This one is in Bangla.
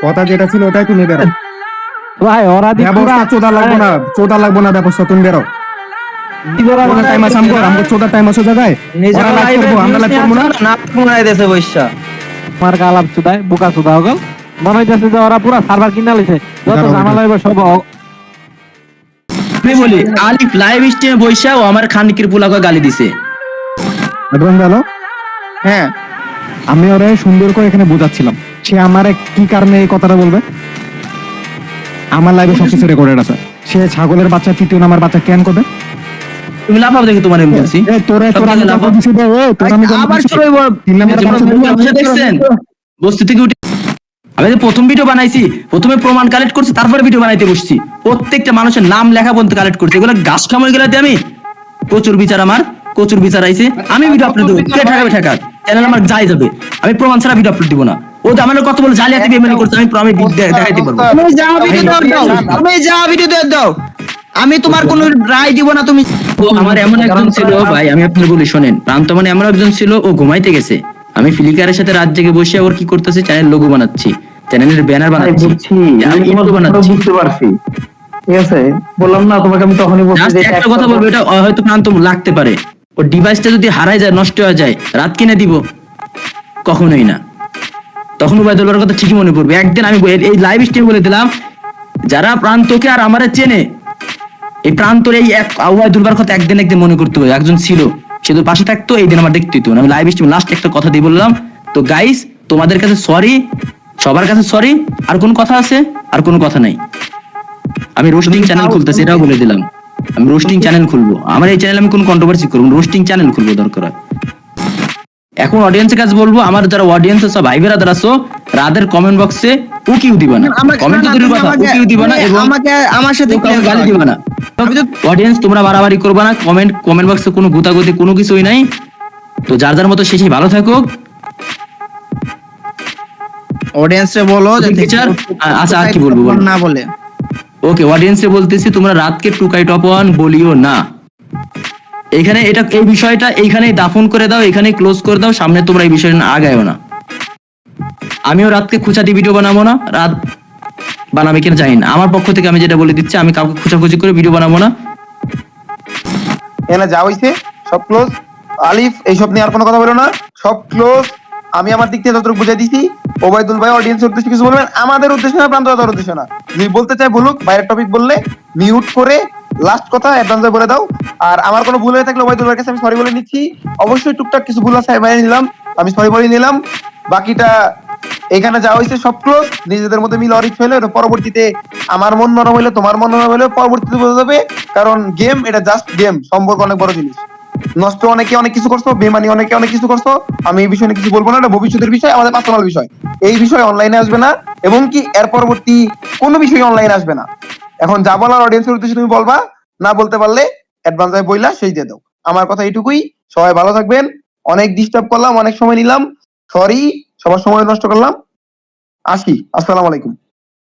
কথা যেটা ছিল ওটাই তুমি বেরো। ভাই ওরা দি পুরা ব্যবস্থা চোদা লাগবো না ব্যবস্থা তুমি বেরো। ওদের টাইম আছে আমগো চোদার টাইম আছে জায়গায়। ওরা লাইভ করবো আমরা লাইভ করবো না। নাটক বানাই দেছে বৈশা। আমার গালাপ চুদায় বোকা চুদা হগল মনে হইতাছে যে ওরা পুরা সার্ভার কিনা লইছে যত ঝামেলা হইব সব আমি বলি আলিফ লাইভ স্ট্রিমে বৈশা ও আমার খানকির পোলাকে গালি দিছে। অ্যাডভান্স গেল। হ্যাঁ আমি ওরে সুন্দর করে এখানে বোঝাচ্ছিলাম, সে আমারে কি কারণে এই কথাটা বলবে? আমার লাইভে সবকিছু রেকর্ডেড আছে। সে ছাগলের বাচ্চা তৃতীয় নাম্বার বাচ্চা কেন করবে? তুমি লাফাও দেখি তোমার এমএলসি এই তোরে তোরা আমি কথা দিছি রে, এই তোরা আমি আবার সবাই তিন নাম্বার বাচ্চা দেখছেন বস্তি থেকে উঠে আমি যে প্রথম ভিডিও বানাইছি, প্রথমে প্রমাণ কালেক্ট করছি, তারপরে ভিডিও বানাইতে বসছি। প্রত্যেকটা মানুষের নাম লেখা পর্যন্ত কালেক্ট করছি। এগুলো গাছ খামাই গেলাতে আমি প্রচুর বিচার, আমার প্রচুর বিচার আইছে। আমি ভিডিও আপলোড দেবো, কে ঠেকাবে ঠেকাক, চ্যানেল আমার যাই যাবে। আমি প্রমাণ ছাড়া ভিডিও আপলোড দিব না। ও তো আমার কত বলে জালিয়াতি বেমানি করছে, আমি দেখাইতে পারবো। তুমি যা ভিডিও দাও, তুমি যা ভিডিও দাও, আমি তোমার কোনো রায় দিব না। তুমি আমার এমন একজন ছিল ভাই, আমি আপনার বলি শোনেন, প্রান্ত মানে এমন একজন ছিল, ও ঘুমাইতে গেছে, আমি ফ্লিকারের সাথে রাত জেগে বসে ওর কি করতেছে, চ্যানেল লোগো বানাচ্ছি, চ্যানেলের ব্যানার বানাচ্ছি, আমি ইন্ট্রো বানাচ্ছি। বুঝতে পারছি, ঠিক আছে, বললাম না তোমাকে আমি তখনই বলছি জাস্ট যে একটা কথা বলবো, এটা হয়তো প্রান্ত লাগতে পারে, ওর ডিভাইসটা যদি হারায় যায়, নষ্ট হয়ে যায়, রাত কিনে দিব? কখনোই না। তখন উবাইদুল্লাহর কথা ঠিকই মনে পড়বে। একদিন আমি এই লাইভ স্ট্রিম বলে দিলাম, যারা প্রান্তকে আর আমারে চেনে, এই প্রান্তর এই এক উবাইদুল্লাহর কথা একদিন মনে করতে হবে। একজন ছিল, সে তো পাশে থাকতো, এই দিন আমার দেখতে হতো না। আমি লাইভ স্ট্রিম লাস্ট একটা কথা দিয়ে বললাম, তো গাইস তোমাদের কাছে সরি, সবার কাছে সরি। আর কোন কথা আছে? আর কোনো কথা নাই। আমি রোস্টিং চ্যানেল খুলতেছি, এটাও বলে দিলাম, আমি রোস্টিং চ্যানেল খুলবো। আমার এই চ্যানেলে আমি কোন কন্ট্রোভার্সি করবো, রোস্টিং চ্যানেল খুলবো দরকার হয়। এখন অডিয়েন্সের কাছে বলবো, আমার যারা অডিয়েন্স আছে, ভাই বেরা যারা আছো, রাদের কমেন্ট বক্সে উকিউ দিবা না, কমেন্ট তো দূরের কথা, উকিউ দিবা না, এবং আমাকে আমার সাথে গালি দিবা না। অডিয়েন্স তোমরা বাড়াবাড়ি করবা না, কমেন্ট বক্সে কোনো গুতাগুতি কোনো কিছুই নাই। তো যার যার মতো শেষে ভালো থাকুক। অডিয়েন্সে বলো যে টিচার আচ্ছা আর কি বলবো না বলে। ওকে, অডিয়েন্সে বলতেছি, তোমরা রাতকে টুকাই টপ ওয়ান বলিও না। এখানে এটা এই বিষয়টা এইখানেই দাফন করে দাও, এখানেই ক্লোজ করে দাও, সামনে তোমরা এই বিষয়টা আগায়ও না। আমিও রাতকে খুঁচাতি ভিডিও বানাবো না, রাত বানাবে কিনা জানি না। আমার পক্ষ থেকে আমি যেটা বলে দিচ্ছি, আমি কাউকে খুঁচাখুচি করে ভিডিও বানাবো না। এখানে যা হইছে সব ক্লোজ। আলিফ এইসব নিয়ে আর কোনো কথা বলো না, সব ক্লোজ। আমি আমার দিক থেকে যতটুকু বুঝাই দিছি। ওবাইদুল ভাই অডিয়েন্সের উদ্দেশ্যে কিছু বলবেন, আমাদের উদ্দেশ্যে না, প্রান্ত দাদার উদ্দেশ্যে না। যদি বলতে চাই বলুক, বাইরের টপিক বললে মিউট করে লাস্ট কথা অ্যাডভান্স বলে দাও। আর আমার কোনো ভুল হয়ে থাকলে ওবাইদুল ভাইয়ের কাছে আমি সরি বলে নিচ্ছি। অবশ্যই টুকটাক কিছু ভুল আছে, আমি নিলাম, আমি সরি বলে নিলাম। বাকিটা এখানে যা হয়েছে সব ক্লোজ। নিজেদের মধ্যে মিল অরিক হইলো, এটা পরবর্তীতে আমার মন নরম হইলো, তোমার মন নরম হইলো, পরবর্তীতে বোঝা যাবে। কারণ গেম এটা জাস্ট গেম, সম্পর্ক অনেক বড় জিনিস। নষ্ট অনেকে অনেক কিছু করছো, বেমানি অনেকে অনেক কিছু করছো, আমি এই বিষয়ে কিছু বলবো না, এটা ভবিষ্যতের বিষয়, আমাদের পার্সোনাল বিষয়। এই বিষয় অনলাইনে আসবে না, এবং কি এর পরবর্তী কোনো বিষয় অনলাইনে আসবে না। এখন যা বলার অডিয়েন্সের উদ্দেশ্যে তুমি বলবা, না বলতে পারলে অ্যাডভান্স বইলা সেই দিয়ে দাও। আমার কথা এইটুকুই। সবাই ভালো থাকবেন। অনেক ডিস্টার্ব করলাম, অনেক সময় নিলাম, সরি, সবার সময় নষ্ট করলাম। আসি, আসসালামু আলাইকুম।